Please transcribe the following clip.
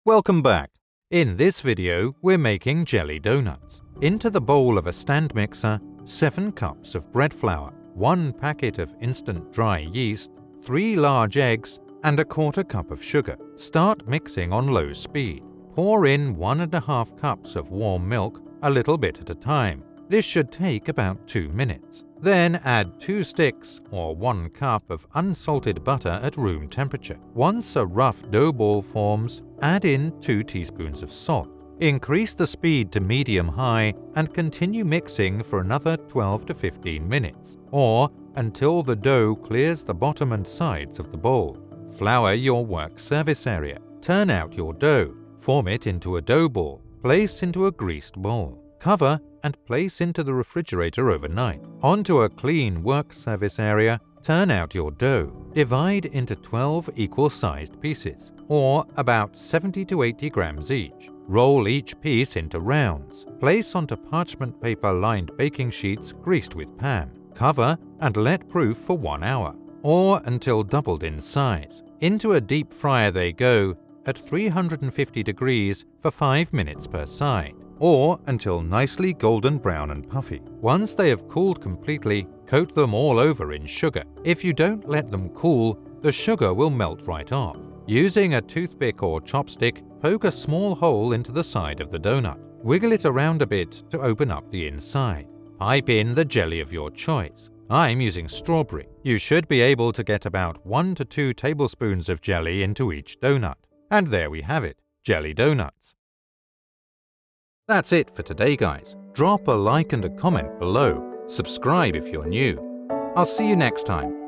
Welcome back. In this video, we're making jelly donuts. Into the bowl of a stand mixer, 7 cups of bread flour, 1 packet of instant dry yeast, 3 large eggs, and a 1/4 cup of sugar. Start mixing on low speed. Pour in 1½ cups of warm milk, a little bit at a time. This should take about 2 minutes. Then add 2 sticks or 1 cup of unsalted butter at room temperature. Once a rough dough ball forms, add in 2 teaspoons of salt. Increase the speed to medium-high and continue mixing for another 12 to 15 minutes, or until the dough clears the bottom and sides of the bowl. Flour your work surface area. Turn out your dough. Form it into a dough ball. Place into a greased bowl. Cover and place into the refrigerator overnight. Onto a clean work surface area, turn out your dough. Divide into 12 equal-sized pieces, or about 70 to 80 grams each. Roll each piece into rounds. Place onto parchment paper-lined baking sheets greased with pan. Cover and let proof for 1 hour, or until doubled in size. Into a deep fryer they go at 350 degrees for 5 minutes per side, or until nicely golden brown and puffy. Once they have cooled completely, coat them all over in sugar. If you don't let them cool, the sugar will melt right off. Using a toothpick or chopstick, poke a small hole into the side of the donut. Wiggle it around a bit to open up the inside. Pipe in the jelly of your choice. I'm using strawberry. You should be able to get about 1 to 2 tablespoons of jelly into each donut. And there we have it, jelly donuts. That's it for today, guys. Drop a like and a comment below. Subscribe if you're new. I'll see you next time.